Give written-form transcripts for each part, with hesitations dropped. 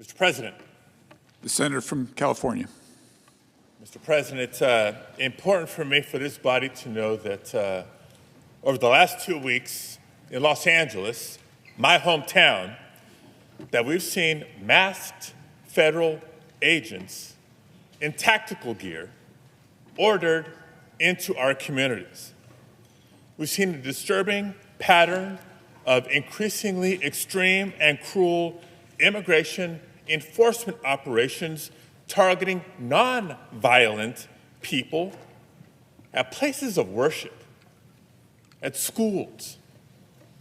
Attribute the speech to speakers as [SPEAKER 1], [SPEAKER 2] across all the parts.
[SPEAKER 1] Mr. President.
[SPEAKER 2] The senator from California.
[SPEAKER 1] Mr. President, it's important for me, for this body to know that over the last 2 weeks in Los Angeles, my hometown, that we've seen masked federal agents in tactical gear ordered into our communities. We've seen a disturbing pattern of increasingly extreme and cruel immigration enforcement operations targeting non-violent people at places of worship, at schools,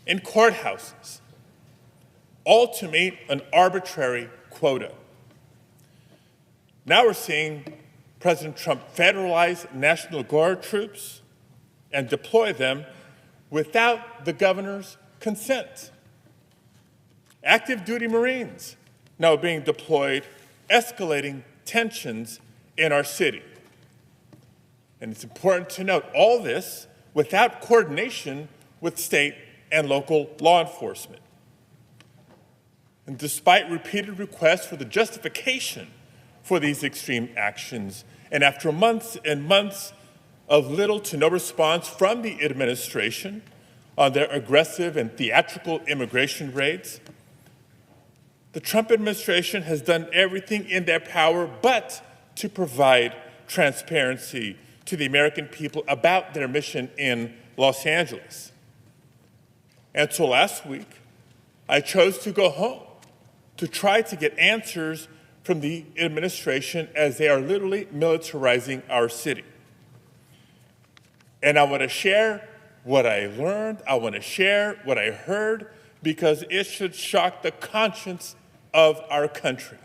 [SPEAKER 1] in courthouses, all to meet an arbitrary quota. Now we're seeing President Trump federalize National Guard troops and deploy them without the governor's consent. Active duty Marines now being deployed, escalating tensions in our city. And it's important to note all this without coordination with state and local law enforcement. And despite repeated requests for the justification for these extreme actions, and after months and months of little to no response from the administration on their aggressive and theatrical immigration raids, the Trump administration has done everything in their power but to provide transparency to the American people about their mission in Los Angeles. And so last week, I chose to go home to try to get answers from the administration as they are literally militarizing our city. And I want to share what I learned, I want to share what I heard, because it should shock the conscience of our country.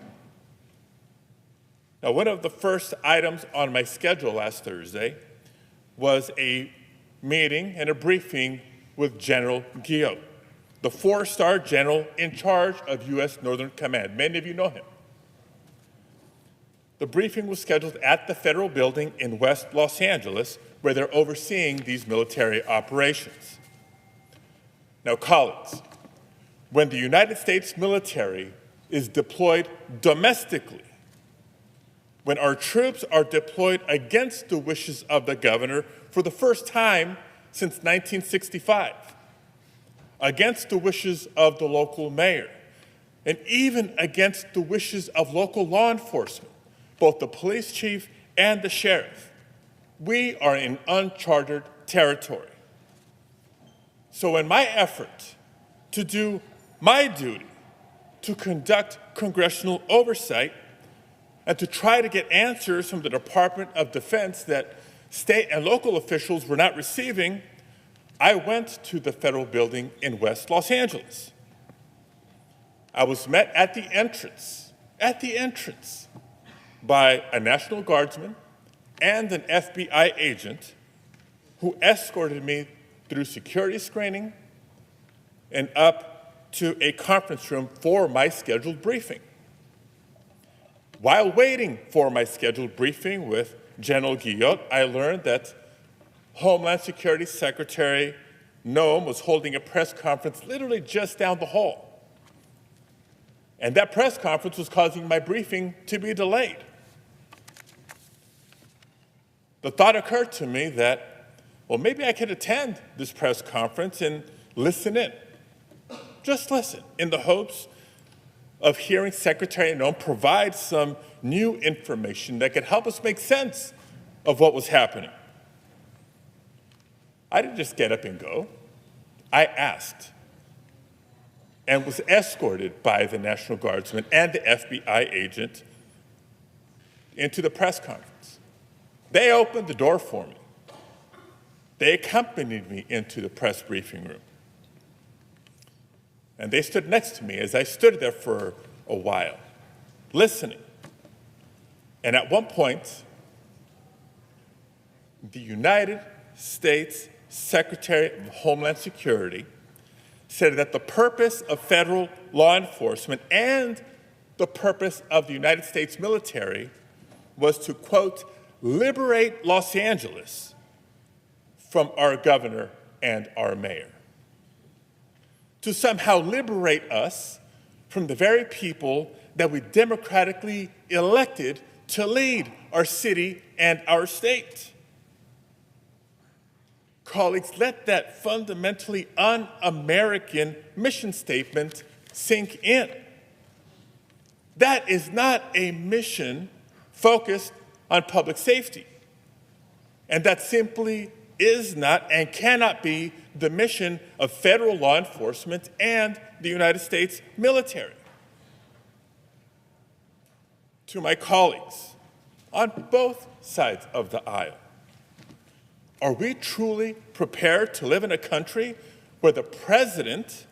[SPEAKER 1] Now, one of the first items on my schedule last Thursday was a meeting and a briefing with General Guillot, the 4-star general in charge of U.S. Northern Command. Many of you know him. The briefing was scheduled at the federal building in West Los Angeles, where they're overseeing these military operations. Now, colleagues, when the United States military is deployed domestically, when our troops are deployed against the wishes of the governor for the first time since 1965, against the wishes of the local mayor, and even against the wishes of local law enforcement, both the police chief and the sheriff, we are in uncharted territory. So in my effort to do my duty, to conduct congressional oversight, and to try to get answers from the Department of Defense that state and local officials were not receiving, I went to the federal building in West Los Angeles. I was met at the entrance, by a National Guardsman and an FBI agent who escorted me through security screening and up to a conference room for my scheduled briefing. While waiting for my scheduled briefing with General Guillot, I learned that Homeland Security Secretary Noem was holding a press conference literally just down the hall. And that press conference was causing my briefing to be delayed. The thought occurred to me that, well, maybe I could attend this press conference and listen in. Just listen, in the hopes of hearing Secretary Noem provide some new information that could help us make sense of what was happening. I didn't just get up and go. I asked and was escorted by the National Guardsman and the FBI agent into the press conference. They opened the door for me. They accompanied me into the press briefing room. And they stood next to me as I stood there for a while, listening. And at one point, the United States Secretary of Homeland Security said that the purpose of federal law enforcement and the purpose of the United States military was to, quote, liberate Los Angeles from our governor and our mayor. To somehow liberate us from the very people that we democratically elected to lead our city and our state. Colleagues, let that fundamentally un-American mission statement sink in. That is not a mission focused on public safety. And that simply is not and cannot be the mission of federal law enforcement and the United States military. To my colleagues on both sides of the aisle, are we truly prepared to live in a country where the president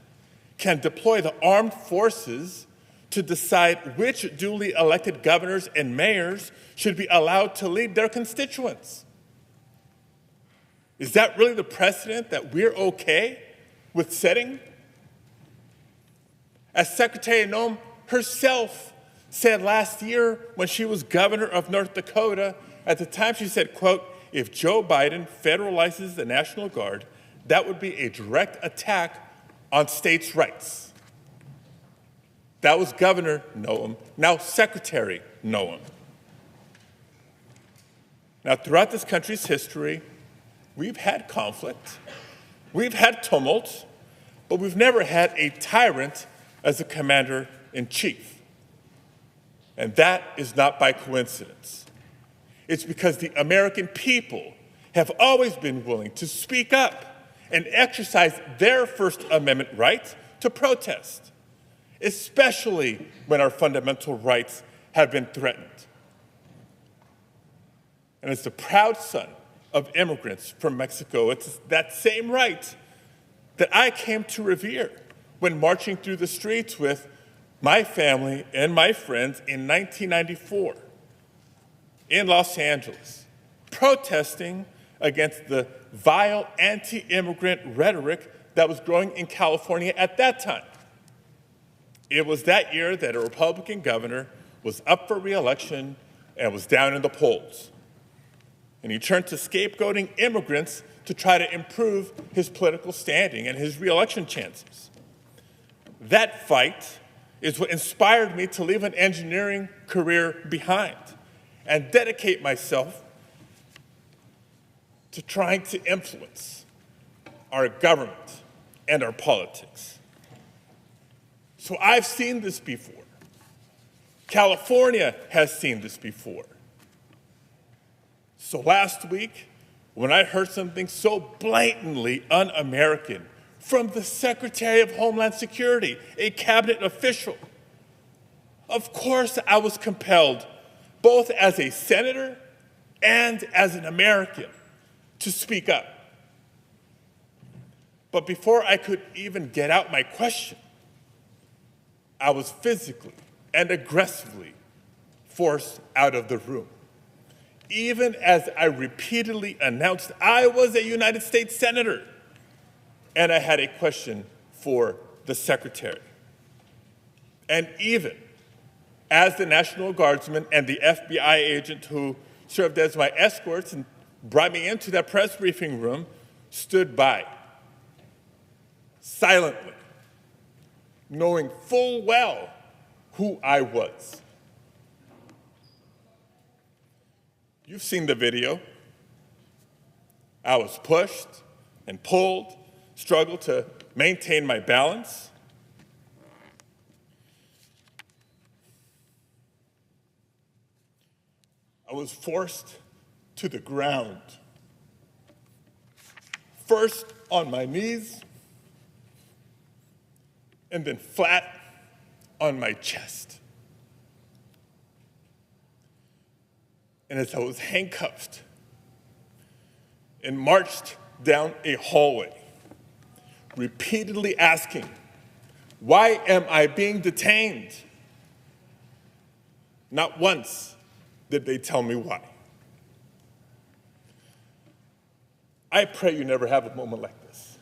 [SPEAKER 1] can deploy the armed forces to decide which duly elected governors and mayors should be allowed to lead their constituents? Is that really the precedent that we're okay with setting? As Secretary Noem herself said last year when she was governor of North Dakota, at the time she said, quote, "If Joe Biden federalizes the National Guard, that would be a direct attack on states' rights." That was Governor Noem, now Secretary Noem. Now, throughout this country's history, we've had conflict, we've had tumult, but we've never had a tyrant as a commander-in-chief. And that is not by coincidence. It's because the American people have always been willing to speak up and exercise their First Amendment right to protest, especially when our fundamental rights have been threatened. And as the proud son of immigrants from Mexico, it's that same right that I came to revere when marching through the streets with my family and my friends in 1994 in Los Angeles, protesting against the vile anti-immigrant rhetoric that was growing in California at that time. It was that year that a Republican governor was up for re-election and was down in the polls. And he turned to scapegoating immigrants to try to improve his political standing and his re-election chances. That fight is what inspired me to leave an engineering career behind and dedicate myself to trying to influence our government and our politics. So I've seen this before. California has seen this before. So last week, when I heard something so blatantly un-American from the Secretary of Homeland Security, a cabinet official, of course I was compelled, both as a senator and as an American, to speak up. But before I could even get out my question, I was physically and aggressively forced out of the room, even as I repeatedly announced I was a United States senator and I had a question for the secretary. And even as the National Guardsman and the FBI agent who served as my escorts and brought me into that press briefing room stood by, silently, knowing full well who I was. You've seen the video. I was pushed and pulled, struggled to maintain my balance. I was forced to the ground, first on my knees, and then flat on my chest. And as I was handcuffed and marched down a hallway, repeatedly asking, "Why am I being detained?" Not once did they tell me why. I pray you never have a moment like this.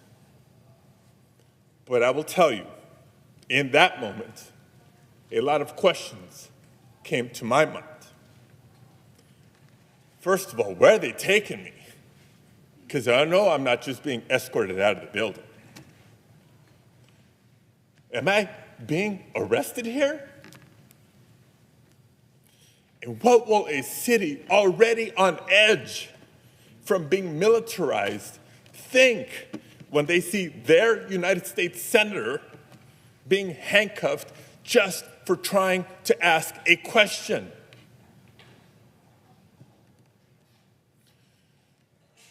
[SPEAKER 1] But I will tell you, in that moment, a lot of questions came to my mind. First of all, where are they taking me? Because I know I'm not just being escorted out of the building. Am I being arrested here? And what will a city already on edge from being militarized think when they see their United States senator being handcuffed just for trying to ask a question?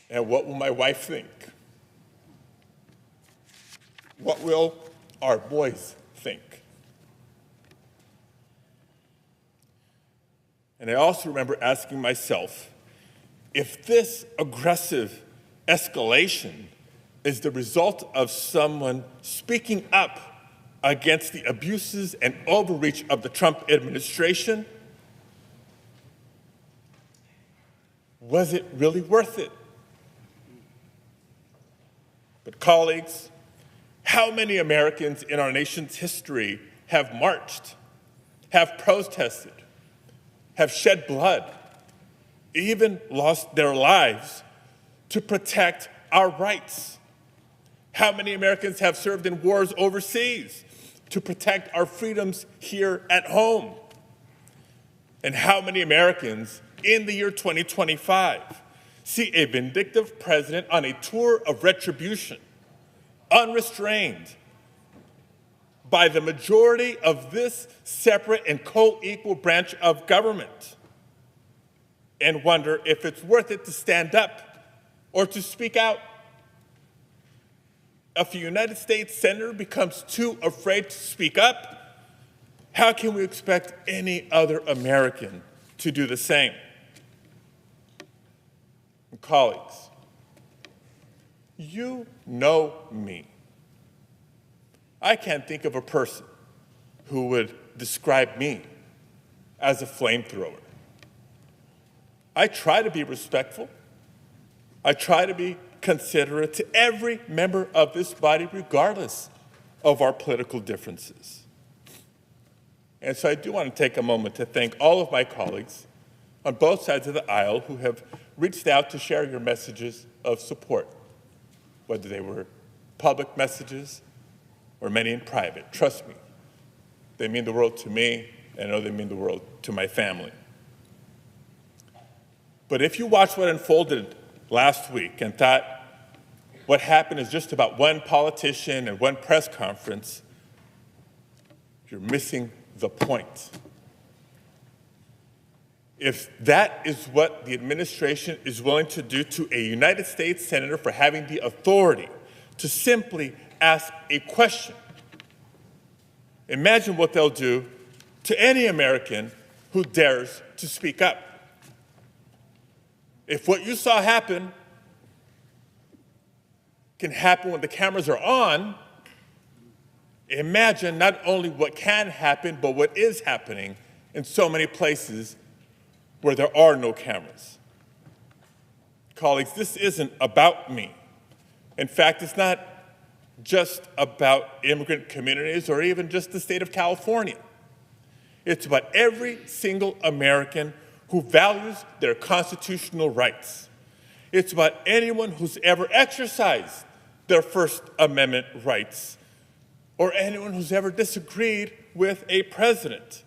[SPEAKER 1] And what will my wife think? What will our boys think? And I also remember asking myself, if this aggressive escalation is the result of someone speaking up against the abuses and overreach of the Trump administration, was it really worth it? But colleagues, how many Americans in our nation's history have marched, have protested, have shed blood, even lost their lives to protect our rights? How many Americans have served in wars overseas to protect our freedoms here at home? And how many Americans in the year 2025 see a vindictive president on a tour of retribution, unrestrained by the majority of this separate and co-equal branch of government, and wonder if it's worth it to stand up or to speak out? If a United States senator becomes too afraid to speak up, how can we expect any other American to do the same? And colleagues, you know me. I can't think of a person who would describe me as a flamethrower. I try to be respectful. I try to be considerate to every member of this body, regardless of our political differences. And so I do want to take a moment to thank all of my colleagues on both sides of the aisle who have reached out to share your messages of support, whether they were public messages or many in private. Trust me, they mean the world to me, and I know they mean the world to my family. But if you watched what unfolded last week and thought what happened is just about one politician and one press conference, you're missing the point. If that is what the administration is willing to do to a United States senator for having the authority to simply ask a question, imagine what they'll do to any American who dares to speak up. If what you saw happen can happen when the cameras are on, imagine not only what can happen, but what is happening in so many places where there are no cameras. Colleagues, this isn't about me. In fact, it's not just about immigrant communities or even just the state of California. It's about every single American who values their constitutional rights. It's about anyone who's ever exercised their First Amendment rights, or anyone who's ever disagreed with a president,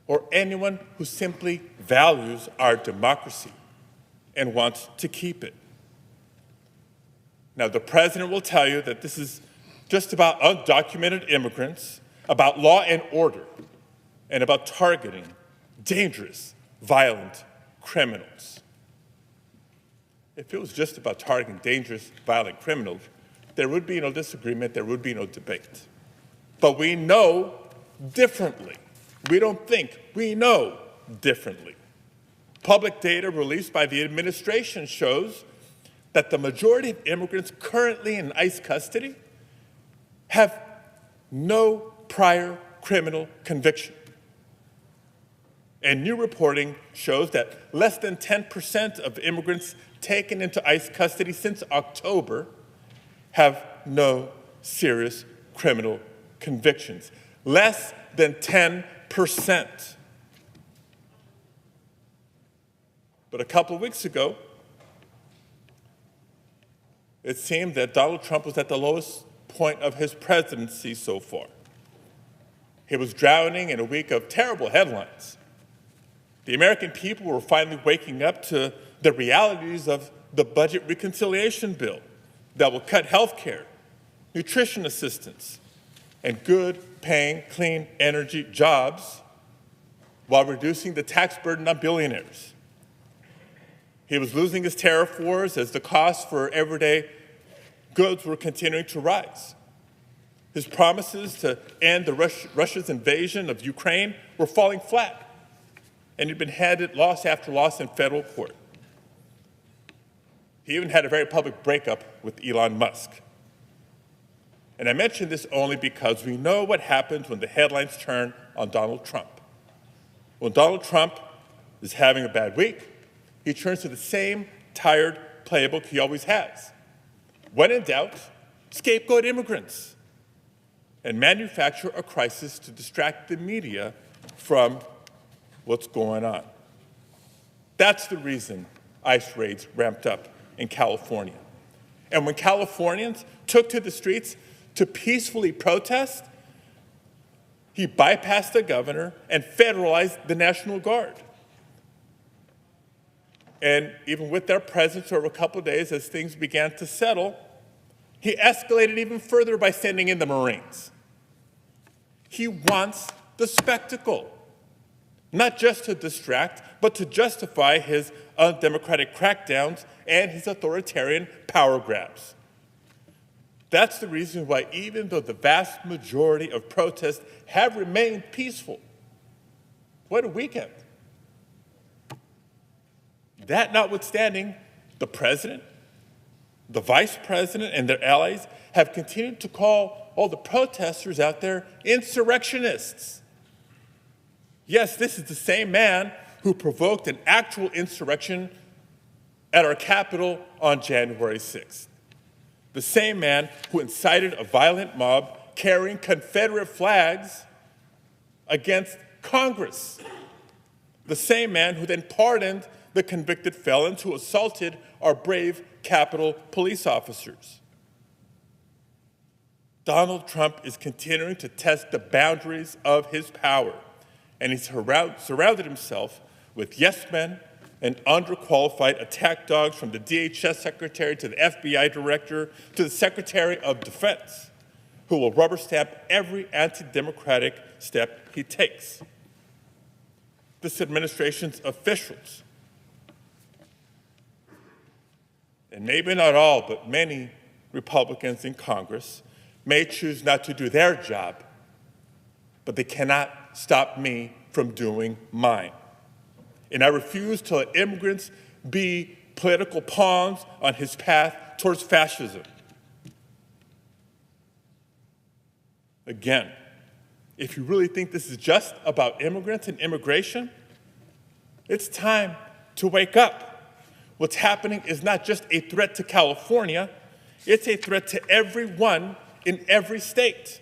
[SPEAKER 1] or anyone who simply values our democracy and wants to keep it. Now, the president will tell you that this is just about undocumented immigrants, about law and order, and about targeting dangerous, violent criminals. If it was just about targeting dangerous, violent criminals, there would be no disagreement, there would be no debate. But we know differently. We don't think, we know differently. Public data released by the administration shows that the majority of immigrants currently in ICE custody have no prior criminal conviction. And new reporting shows that less than 10% of immigrants taken into ICE custody since October have no serious criminal convictions. Less than 10%. But a couple of weeks ago, it seemed that Donald Trump was at the lowest point of his presidency so far. He was drowning in a week of terrible headlines. The American people were finally waking up to the realities of the budget reconciliation bill that will cut health care, nutrition assistance, and good-paying, clean energy jobs while reducing the tax burden on billionaires. He was losing his tariff wars as the costs for everyday goods were continuing to rise. His promises to end Russia's invasion of Ukraine were falling flat, and he'd been handed loss after loss in federal court. He even had a very public breakup with Elon Musk. And I mention this only because we know what happens when the headlines turn on Donald Trump. When Donald Trump is having a bad week, he turns to the same tired playbook he always has. When in doubt, scapegoat immigrants and manufacture a crisis to distract the media from what's going on. That's the reason ICE raids ramped up in California. And when Californians took to the streets to peacefully protest, he bypassed the governor and federalized the National Guard. And even with their presence over a couple of days, as things began to settle, he escalated even further by sending in the Marines. He wants the spectacle, not just to distract, but to justify his undemocratic crackdowns and his authoritarian power grabs. That's the reason why, even though the vast majority of protests have remained peaceful, what a weekend. That notwithstanding, the president, the vice president, and their allies have continued to call all the protesters out there insurrectionists. Yes, this is the same man who provoked an actual insurrection at our Capitol on January 6th. The same man who incited a violent mob carrying Confederate flags against Congress. The same man who then pardoned the convicted felons who assaulted our brave Capitol police officers. Donald Trump is continuing to test the boundaries of his power, and he's surrounded himself with yes men and underqualified attack dogs, from the DHS secretary to the FBI director to the Secretary of Defense, who will rubber stamp every anti-democratic step he takes. This administration's officials, and maybe not all, but many Republicans in Congress, may choose not to do their job, but they cannot stop me from doing mine. And I refuse to let immigrants be political pawns on his path towards fascism. Again, if you really think this is just about immigrants and immigration, it's time to wake up. What's happening is not just a threat to California, it's a threat to everyone in every state.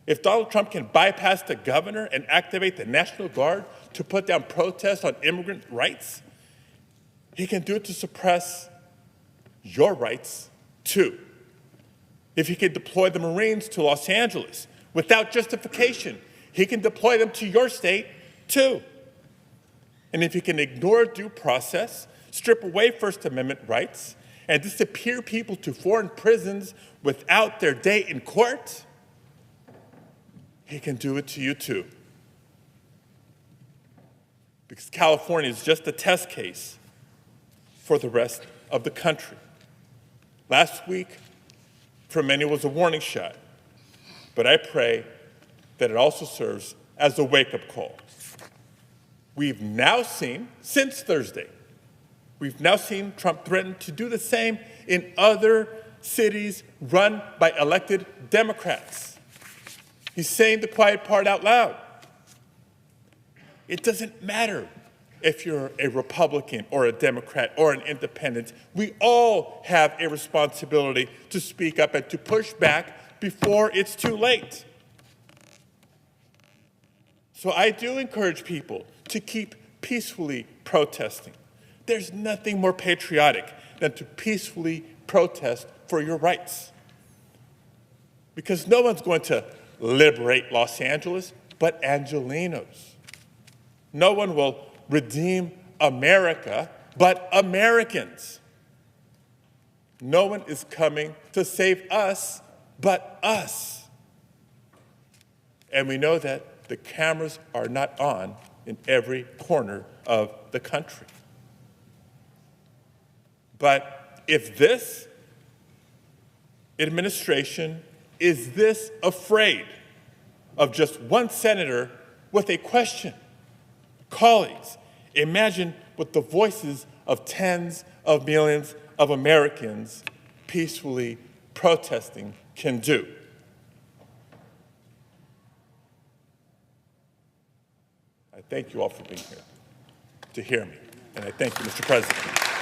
[SPEAKER 1] If Donald Trump can bypass the governor and activate the National Guard to put down protests on immigrant rights, he can do it to suppress your rights too. If he can deploy the Marines to Los Angeles without justification, he can deploy them to your state too. And if he can ignore due process, strip away First Amendment rights, and disappear people to foreign prisons without their day in court, he can do it to you too. Because California is just a test case for the rest of the country. Last week, for many, was a warning shot, but I pray that it also serves as a wake-up call. We've now seen, since Thursday, we've now seen Trump threaten to do the same in other cities run by elected Democrats. He's saying the quiet part out loud. It doesn't matter if you're a Republican or a Democrat or an independent. We all have a responsibility to speak up and to push back before it's too late. So I do encourage people to keep peacefully protesting. There's nothing more patriotic than to peacefully protest for your rights. Because no one's going to liberate Los Angeles but Angelenos. No one will redeem America, but Americans. No one is coming to save us but us. And we know that the cameras are not on in every corner of the country. But if this administration is this afraid of just one senator with a question, colleagues, imagine what the voices of tens of millions of Americans peacefully protesting can do. I thank you all for being here to hear me, and I thank you, Mr. President.